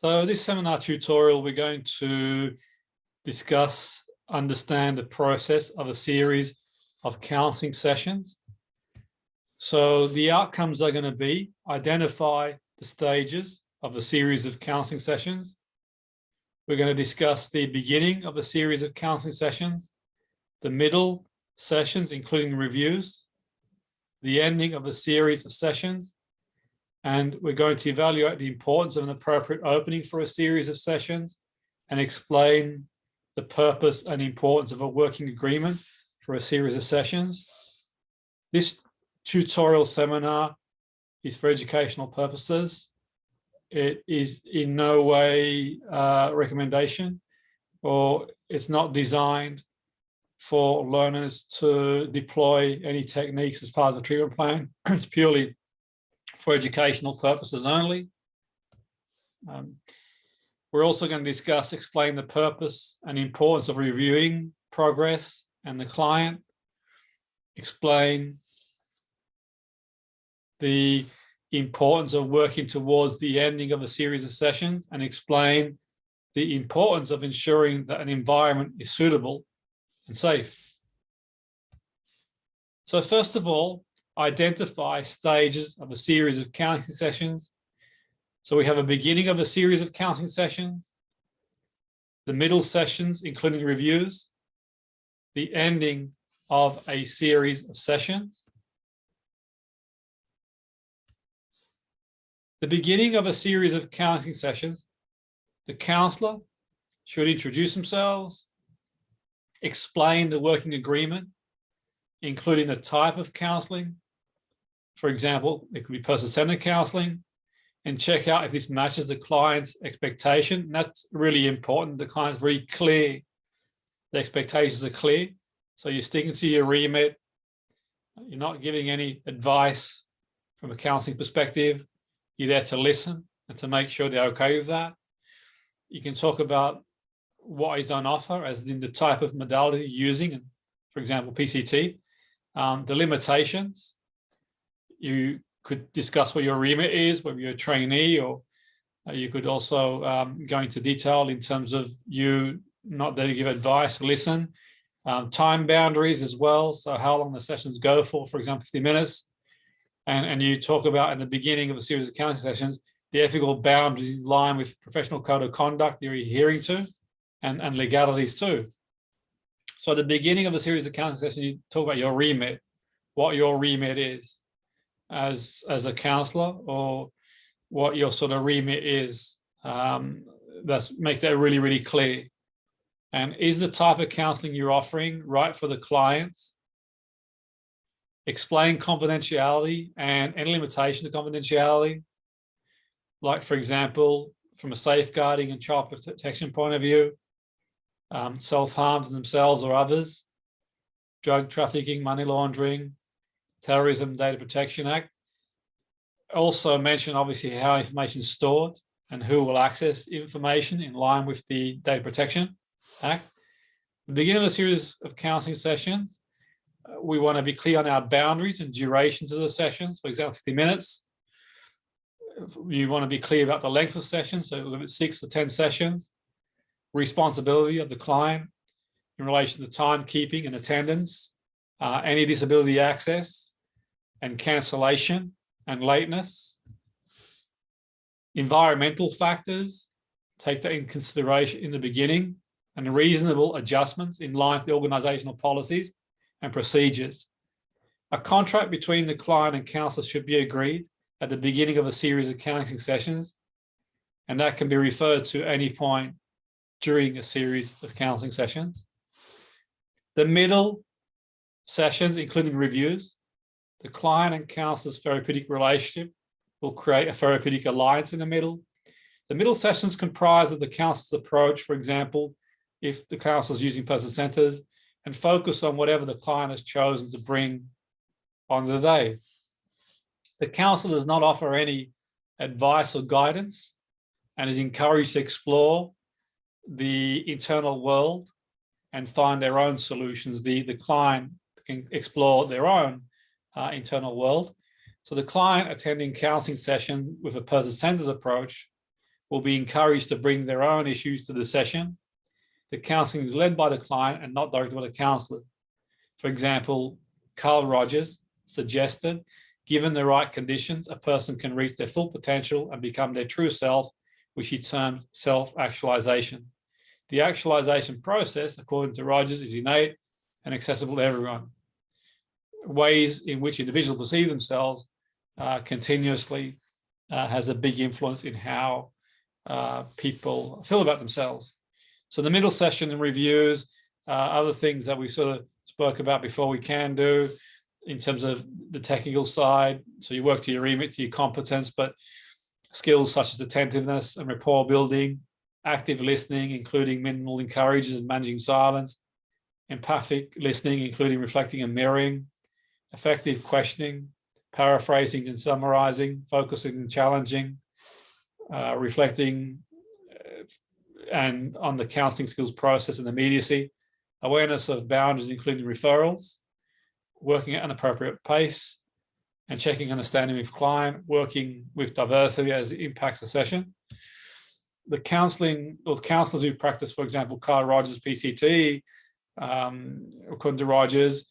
So this seminar tutorial, we're going to discuss, understand the process of a series of counseling sessions. So the outcomes are going to be identify the stages of a series of counseling sessions. We're going to discuss the beginning of a series of counseling sessions, the middle sessions, including reviews, the ending of a series of sessions, and we're going to evaluate the importance of an appropriate opening for a series of sessions and explain the purpose and importance of a working agreement for a series of sessions. This tutorial seminar is for educational purposes. It is in no way a recommendation, or it's not designed for learners to deploy any techniques as part of the treatment plan. It's purely for educational purposes only. We're also going to discuss, explain the purpose and importance of reviewing progress and the client, explain the importance of working towards the ending of a series of sessions, and explain the importance of ensuring that an environment is suitable and safe. So first of all, identify stages of a series of counseling sessions. So we have a beginning of a series of counseling sessions, the middle sessions, including reviews, the ending of a series of sessions. The beginning of a series of counseling sessions, the counselor should introduce themselves, explain the working agreement, including the type of counseling. For example, it could be person-centered counseling, and check out if this matches the client's expectation. And that's really important. The client's very clear. The expectations are clear. So you're sticking to your remit. You're not giving any advice from a counseling perspective. You're there to listen and to make sure they're okay with that. You can talk about what is on offer, as in the type of modality you're using, and for example, PCT, the limitations. You could discuss what your remit is, whether you're a trainee, or you could also go into detail in terms of you not there to give advice, listen. Time boundaries as well, so how long the sessions go for example, 50 minutes. And you talk about in the beginning of a series of counseling sessions, the ethical boundaries in line with professional code of conduct you're adhering to, and legalities too. So at the beginning of a series of counseling sessions, you talk about your remit, what your remit is as a counselor, or what your sort of remit is. Make that really, really clear. And is the type of counseling you're offering right for the clients? Explain confidentiality and any limitation to confidentiality. Like, for example, from a safeguarding and child protection point of view, self-harm to themselves or others, drug trafficking, money laundering, Terrorism Data Protection Act. Also mention obviously how information is stored and who will access information in line with the Data Protection Act. At the beginning of a series of counseling sessions, we want to be clear on our boundaries and durations of the sessions. For example, 50 minutes. You want to be clear about the length of sessions, so limit 6 to 10 sessions. Responsibility of the client in relation to timekeeping and attendance, any disability access and cancellation and lateness. Environmental factors, take that in consideration in the beginning, and reasonable adjustments in line with the organizational policies and procedures. A contract between the client and counselor should be agreed at the beginning of a series of counseling sessions, and that can be referred to any point during a series of counseling sessions. The middle sessions, including reviews, the client and counselor's therapeutic relationship will create a therapeutic alliance in the middle. The middle sessions comprise of the counselor's approach, for example, if the counselor is using person-centered, and focus on whatever the client has chosen to bring on the day. The counselor does not offer any advice or guidance and is encouraged to explore the internal world and find their own solutions. The client can explore their own internal world. So the client attending counseling session with a person-centered approach will be encouraged to bring their own issues to the session. The counselling is led by the client and not directed by the counsellor. For example, Carl Rogers suggested, given the right conditions, a person can reach their full potential and become their true self, which he termed self-actualization. The actualization process, according to Rogers, is innate and accessible to everyone. Ways in which individuals perceive themselves continuously has a big influence in how people feel about themselves. So the middle session and reviews, other things that we sort of spoke about before we can do in terms of the technical side. So you work to your remit, to your competence, but skills such as attentiveness and rapport building, active listening, including minimal encourages and managing silence, empathic listening, including reflecting and mirroring, effective questioning, paraphrasing and summarizing, focusing and challenging, reflecting and on the counselling skills process and immediacy, awareness of boundaries, including referrals, working at an appropriate pace, and checking understanding with client, working with diversity as it impacts the session. The counselling or counsellors who practice, for example, Carl Rogers PCT, according to Rogers,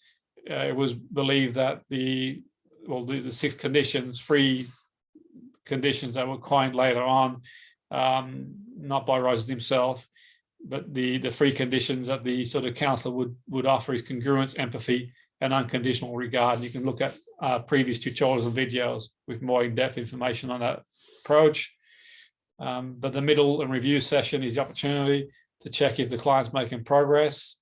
it was believed that the 6 conditions, free conditions that were coined later on, not by Rogers himself, but the free conditions that the sort of counsellor would offer is congruence, empathy, and unconditional regard. And you can look at previous tutorials and videos with more in-depth information on that approach. But the middle and review session is the opportunity to check if the client's making progress.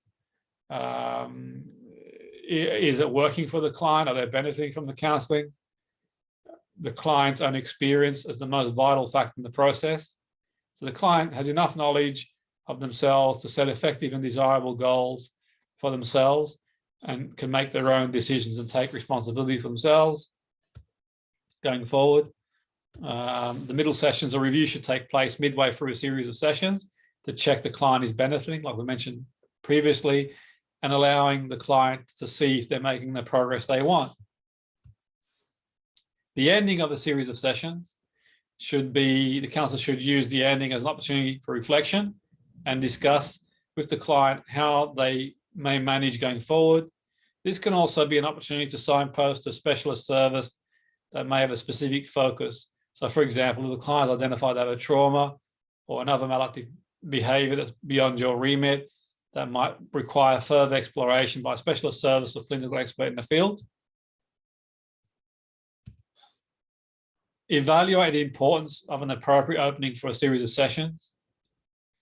Is it working for the client? Are they benefiting from the counselling? The client's own experience is the most vital factor in the process. So the client has enough knowledge of themselves to set effective and desirable goals for themselves and can make their own decisions and take responsibility for themselves going forward. The middle sessions or review should take place midway through a series of sessions to check the client is benefiting, like we mentioned previously, and allowing the client to see if they're making the progress they want. The ending of a series of sessions should be, the counsellor should use the ending as an opportunity for reflection and discuss with the client how they may manage going forward. This can also be an opportunity to signpost a specialist service that may have a specific focus. So for example, if the client identified they have a trauma or another maladaptive behavior that's beyond your remit, that might require further exploration by a specialist service or clinical expert in the field. Evaluate the importance of an appropriate opening for a series of sessions.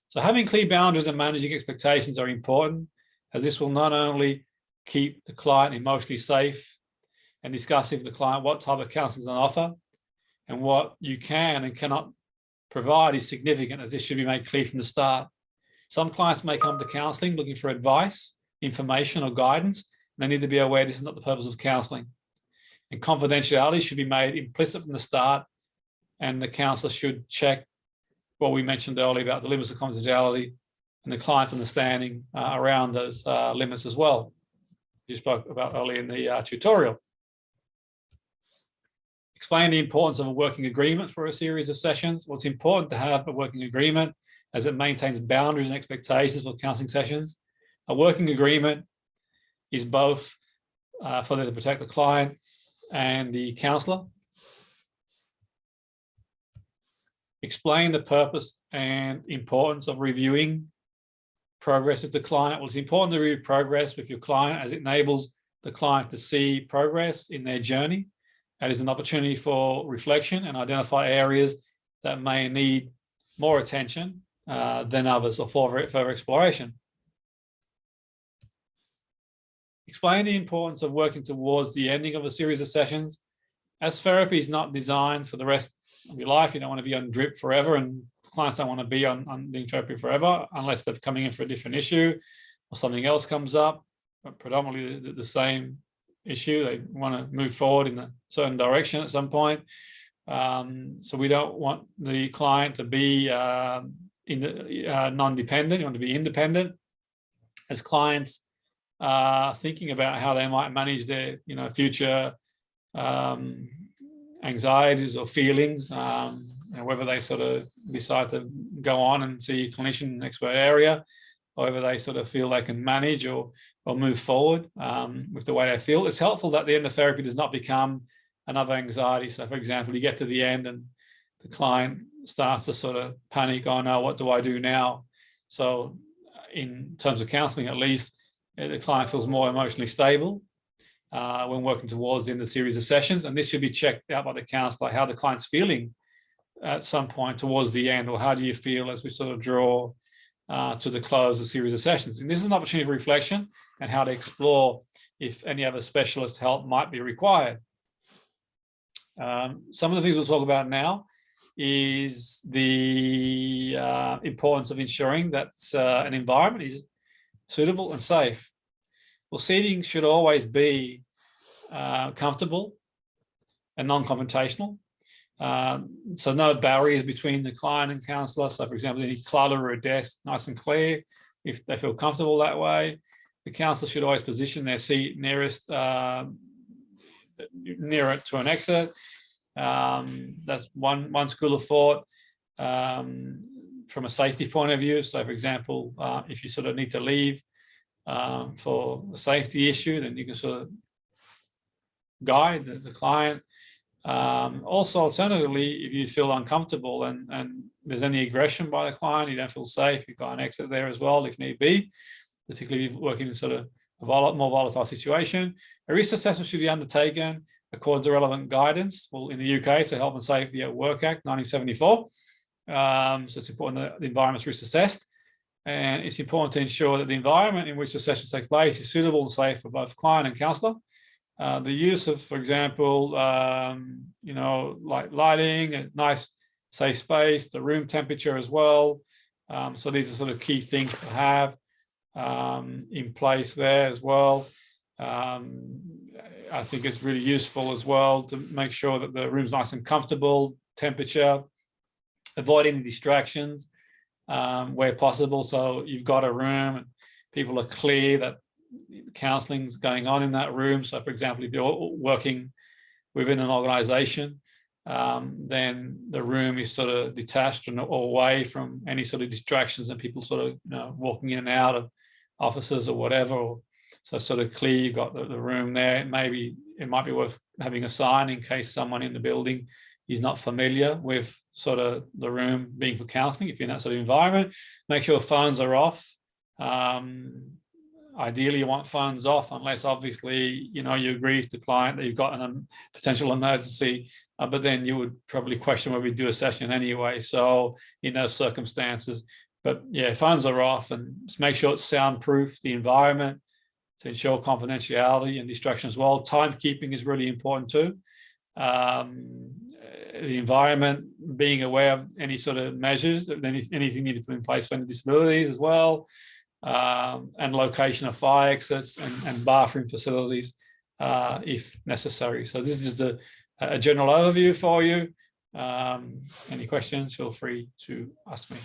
So having clear boundaries and managing expectations are important, as this will not only keep the client emotionally safe and discuss with the client what type of counselling is on offer, and what you can and cannot provide is significant, as this should be made clear from the start. Some clients may come to counselling looking for advice, information, or guidance, and they need to be aware this is not the purpose of counselling. And confidentiality should be made implicit from the start, and the counsellor should check what we mentioned earlier about the limits of confidentiality and the client's understanding around those limits as well. You spoke about earlier in the tutorial. Explain the importance of a working agreement for a series of sessions. Well, it's important to have a working agreement as it maintains boundaries and expectations for counselling sessions. A working agreement is both for them to protect the client and the counsellor. Explain the purpose and importance of reviewing progress with the client. Well, it's important to review progress with your client as it enables the client to see progress in their journey. That is an opportunity for reflection and identify areas that may need more attention than others or for further exploration. Explain the importance of working towards the ending of a series of sessions. As therapy is not designed for the rest of your life, you don't want to be on drip forever, and clients don't want to be on doing therapy forever unless they're coming in for a different issue or something else comes up, but predominantly the same issue. They want to move forward in a certain direction at some point. So we don't want the client to be non-dependent. You want to be independent. As clients thinking about how they might manage their future anxieties or feelings, whether they sort of decide to go on and see a clinician in an expert area, or whether they sort of feel they can manage or move forward with the way they feel. It's helpful that the end of therapy does not become another anxiety. So, for example, you get to the end and the client starts to sort of panic, oh no, what do I do now? So in terms of counselling, at least, the client feels more emotionally stable when working towards the end of the series of sessions. And this should be checked out by the counsellor, how the client's feeling at some point towards the end, or how do you feel as we sort of draw to the close of the series of sessions. And this is an opportunity for reflection and how to explore if any other specialist help might be required. Some of the things we'll talk about now is the importance of ensuring that an environment is suitable and safe. Well, seating should always be comfortable and non-confrontational. So no barriers between the client and counsellor. So, for example, any clutter or a desk, nice and clear, if they feel comfortable that way. The counsellor should always position their seat nearest, nearer to an exit. That's one school of thought from a safety point of view. So, for example, if you sort of need to leave for a safety issue, then you can sort of guide the client. Also, alternatively, if you feel uncomfortable and there's any aggression by the client, you don't feel safe, you've got an exit there as well if need be, particularly if you're working in sort of a more volatile situation. A risk assessment should be undertaken according to relevant guidance. Well, in the UK, so Health and Safety at Work Act 1974. So it's important that the environment's risk assessed. And it's important to ensure that the environment in which the sessions take place is suitable and safe for both client and counsellor. The use of, for example, like lighting, a nice safe space, the room temperature as well. So these are sort of key things to have in place there as well. I think it's really useful as well to make sure that the room's nice and comfortable, temperature, avoid any distractions where possible. So you've got a room and people are clear that counselling's going on in that room. So, for example, if you're working within an organisation, then the room is sort of detached or away from any sort of distractions and people sort of walking in and out of offices or whatever. So sort of clear, you've got the room there. Maybe it might be worth having a sign in case someone in the building is not familiar with sort of the room being for counselling. If you're in that sort of environment, make sure phones are off. Ideally, you want phones off unless obviously, you agree with the client that you've got a potential emergency, but then you would probably question whether we do a session anyway. So in those circumstances, but yeah, phones are off, and just make sure it's soundproof, the environment, to ensure confidentiality and distraction as well. Timekeeping is really important too. The environment, being aware of any sort of measures, anything needed to put in place for any disabilities as well. And location of fire exits and bathroom facilities if necessary. So this is just a general overview for you. Any questions, feel free to ask me.